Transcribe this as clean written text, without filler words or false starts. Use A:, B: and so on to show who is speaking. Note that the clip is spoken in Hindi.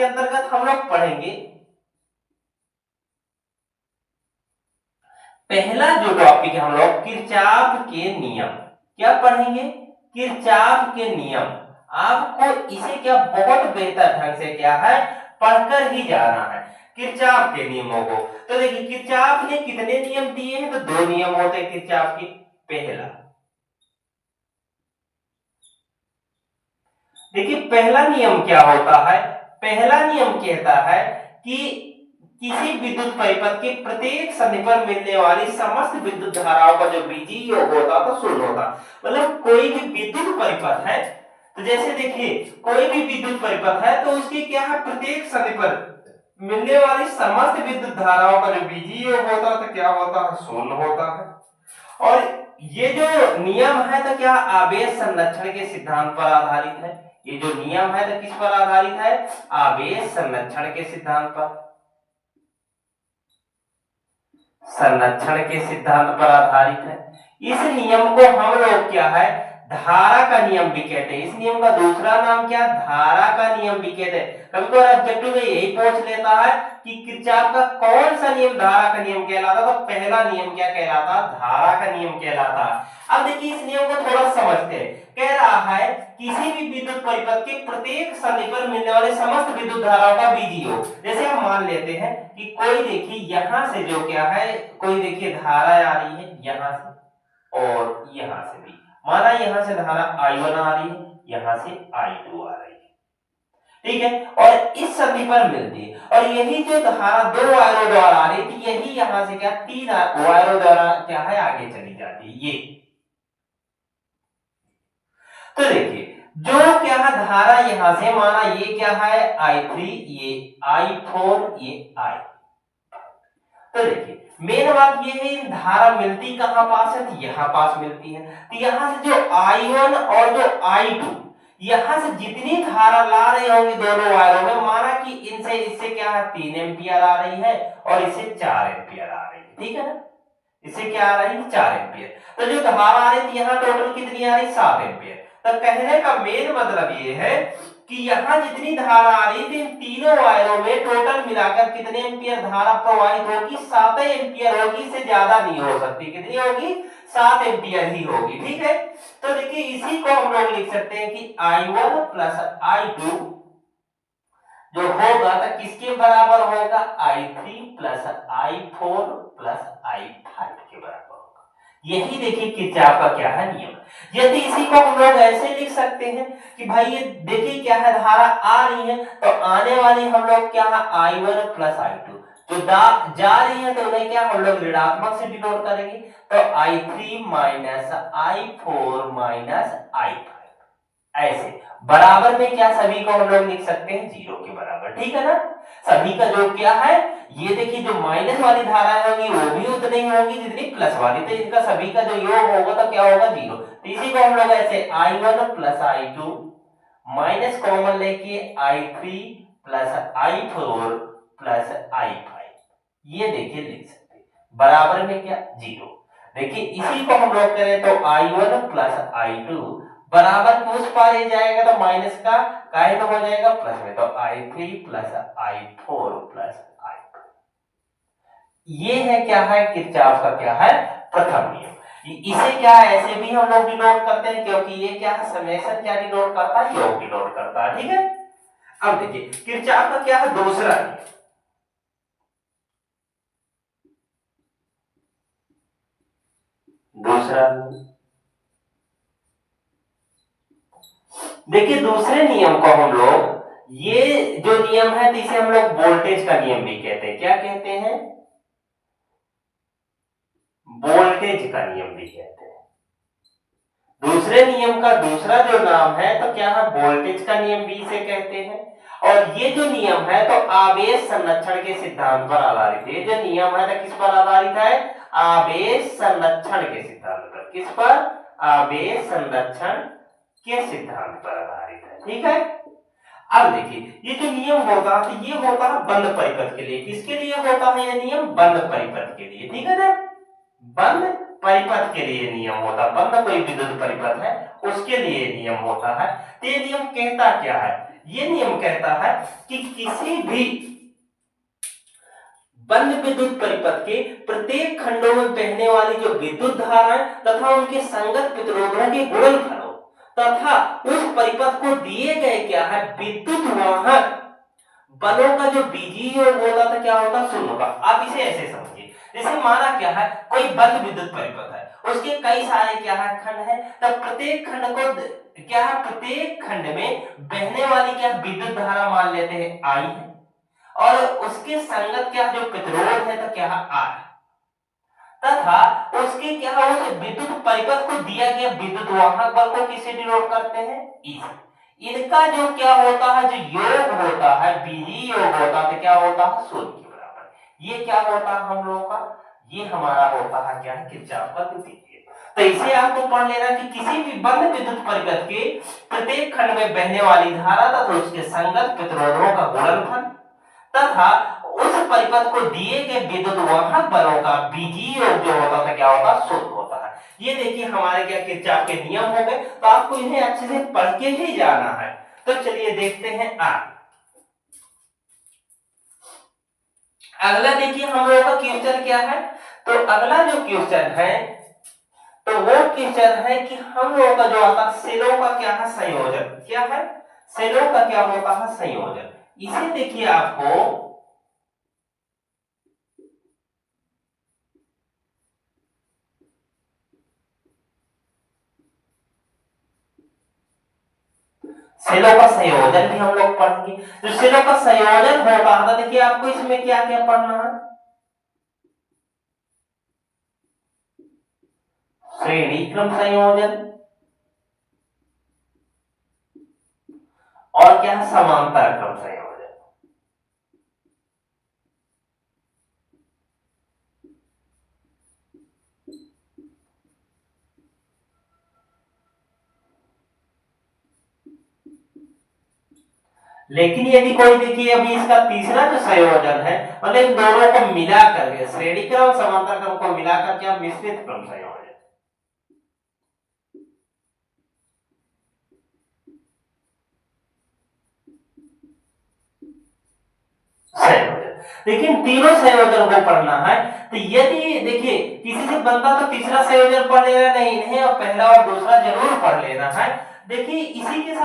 A: के अंतर्गत हम लोग पढ़ेंगे पहला जो टॉपिक है हम लोग किरचॉफ के नियम। क्या पढ़ेंगे? किरचॉफ के नियम। आपको इसे क्या बहुत बेहतर ढंग से क्या है पढ़कर ही जाना है किरचॉफ के नियमों को। तो देखिए किरचॉफ ने कितने नियम दिए हैं? तो दो नियम होते हैं किरचॉफ के। पहला देखिए पहला नियम क्या होता है? पहला नियम कहता है कि किसी विद्युत परिपथ के प्रत्येक संधि पर मिलने वाली समस्त विद्युत धाराओं का जो बीजीय योग होता तो शून्य होता। मतलब कोई भी विद्युत परिपथ है, तो जैसे देखिए कोई भी विद्युत परिपथ है तो उसकी क्या है प्रत्येक संधि पर मिलने वाली समस्त विद्युत धाराओं का जो बीजीय योग होता तो क्या होता है? शून्य होता है। और ये जो नियम है तो क्या आवेश संरक्षण के सिद्धांत पर आधारित है। ये जो नियम है तो किस पर आधारित है? आवेश संरक्षण के सिद्धांत पर। संरक्षण के सिद्धांत पर आधारित है। इस नियम को हम लोग क्या है धारा का नियम भी कहते हैं। इस नियम का दूसरा नाम क्या? धारा का नियम भी कहते हैं। कभी कभी ऑब्जेक्टिव में यही पूछ लेता है कि किरचॉफ का कौन सा नियम धारा का नियम कहलाता? तो पहला नियम क्या कहलाता? धारा का नियम कहलाता। अब देखिए इस नियम को थोड़ा समझते हैं। कह रहा है किसी भी विद्युत परिपथ के प्रत्येक संधि पर मिलने वाले समस्त विद्युत धाराओं का बीजीय योग। जैसे हम मान लेते हैं कि कोई देखिए यहां से जो क्या है कोई देखिए धारा आ रही है यहां से और यहां से भी, माना यहां से धारा I1 आ रही है, यहां से I2 आ रही है, ठीक है, और इस संधि पर मिलती है। और यही जो धारा दो वायरों द्वारा आ रही थी यही यहां से क्या तीन वायरों द्वारा क्या है आगे चली जाती है ये। तो देखिए जो क्या है धारा यहां से माना ये क्या है I3, ये I4, ये I। तो देखिए मेन बात ये है धारा मिलती कहां पास है? तो यहां पास मिलती है। तो यहां से जो I1 और जो I2 यहां से जितनी धारा ला रहे होंगे दोनों वायरों में, माना कि इनसे इससे क्या है 3 एंपियर आ रही है और इससे 4 एंपियर आ रही है, ठीक है ना। इससे क्या आ रही है 4 एंपियर। तो जो धारा आ रही थी यहां टोटल कितनी आ रही 7 एंपियर। तो कहने का मेन मतलब ये है कि यहां जितनी धारा आ रही थी इन तीनों वायरों में टोटल मिलाकर कितने एंपियर धारा प्रवाहित होगी? 7 एंपियर होगी, इससे ज्यादा नहीं हो सकती। कितनी होगी? 7 एंपियर ही होगी, ठीक है। तो देखिए इसी को हम लोग लिख सकते हैं कि I1 प्लस I2 जो होगा तो किसके बराबर होगा? I3 plus I4 plus I5 के बराबर होगा। यही देखिए किरचॉफ का क्या है नियम। यदि इसी को हम लोग ऐसे लिख सकते हैं कि भाई ये देखिए क्या है धारा आ रही है तो आने वाली हम लोग क्या है I1 प्लस I2, जो जा रही है तो उन्हें क्या हम लोग ऋणात्मक से डिनोट करेंगे। तो I3 minus I4 minus I5 ऐसे बराबर में क्या सभी को हम लोग लिख सकते हैं 0 के बराबर, ठीक है ना। सभी का जो क्या है ये देखिए जो माइनस वाली धाराएं होंगी वो भी उतनी ही होंगी जितनी प्लस वाली, तो इनका सभी का जो योग होगा तो क्या होगा 0। तो इसी को हम लोग ऐसे I1 plus I2 minus common लेके I3 plus I4 plus I5 ये देखिए लिख सकते हैं बराबर में क्या 0। देखिए इसी को हम लोग करें तो I1 प्लस I2 बराबर को उस पार ही जाएगा तो माइनस का काहे में हो जाएगा प्लस में, तो I3 plus I4 plus I5 ये है क्या है किरचॉफ का क्या है प्रथम नियम। इसे क्या ऐसे भी हम लोग डिनोट करते हैं क्योंकि ये क्या है समेशन क्या डिनोट करता है योग डिनोट करता है, ठीक है। अब देखिए किरचॉफ का क्या है दूसरा नियम। दूसरा देखिए दूसरे नियम को हम लोग ये जो नियम है इसे हम लोग वोल्टेज का नियम भी कहते हैं। क्या कहते हैं? वोल्टेज का नियम भी कहते हैं। दूसरे नियम का दूसरा जो नाम है तो क्या है वोल्टेज का नियम भी इसे कहते हैं। और ये जो नियम है तो आवेश संरक्षण के सिद्धांत पर आधारित है। ये जो नियम है तो किस पर आधारित है? आवेश संरक्षण के सिद्धांत पर। किस पर? आवेश संरक्षण के सिद्धांत पर आधारित है, ठीक है। अब देखिए ये जो नियम होता है तो ये होता है बंद परिपथ के लिए। किसके लिए होता है ये नियम? बंद परिपथ के लिए, ठीक है ना। बंद परिपथ के लिए नियम होता है, बंद कोई विद्युत परिपथ है उसके लिए नियम होता है। तो ये नियम कहता क्या है? ये नियम कहता है कि किसी भी बंद विद्युत परिपथ के प्रत्येक खंडों में बहने वाली जो विद्युत धाराएं तथा उनके संगत प्रतिरोधों के गुणनफलों तथा उस परिपथ को दिए गए क्या है विद्युत वाहक बलों का जो बीजीय योग होता था क्या होता शून्य होता। आप इसे ऐसे समझिए, जैसे माना क्या है कोई बंद विद्युत परिपथ है, उसके कई सारे क्या है खंड है, तब प्रत्येक खंड को क्या है प्रत्येक खंड में बहने वाली क्या विद्युत धारा मान लेते हैं आई है और उसके संगत क्या जो प्रतिरोध है तो क्या आर तथा उसके क्या उस विद्युत परिपथ को दिया गया विद्युत वाहक बल को किससे डिनोट करते हैं ई से। इनका जो क्या होता है जो योग होता है बीजीय योग होता है तो क्या होता है शून्य के बराबर। ये क्या होता है हम लोगों का, ये हमारा होता है क्या है किरचॉफ का द्वितीय। तो इसे आपको पढ़ लेना कि किसी भी बंद विद्युत परिपथ के प्रत्येक खंड में बहने वाली धारा तथा उसके संगत प्रतिरोधों का गुणनफल तथा उस परिपथ को दिए गए विद्युत वाहक बलों का बीजीय योग जो होता था क्या होता शून्य होता है। ये देखिए हमारे क्या किरचॉफ के नियम हो गए, तो आपको इन्हें अच्छे से पढ़ के ही जाना है। तो चलिए देखते हैं आगे। अगला देखिए हम लोगों का क्वेश्चन क्या है, तो अगला जो क्वेश्चन है तो वो क्वेश्चन है कि हम लोगों का जो आता सेलों का क्या है संयोजन, क्या है सेलों का क्या होता है संयोजन। इसे देखिए आपको सेलों का संयोजन भी हम लोग पढ़ेंगे। जो सेलों का संयोजन होता है देखिए आपको इसमें क्या क्या पढ़ना है, श्रेणी क्रम संयोजन और क्या है समांतर क्रम संयोजन। लेकिन यदि कोई देखिए अभी इसका तीसरा जो संयोजन है मतलब इन दोनों को मिला करके श्रेणी क्रम और समांतर क्रम को मिलाकर क्या मिश्रित क्रम संयोजन लेकिन तीनों संयोजन को पढ़ना है। तो यदि देखिए किसी से बनता तो तीसरा संयोजन पढ़ लेना नहीं, इन्हें और पहला और दूसरा जरूर पढ़ लेना है। देखिए इसी के साथ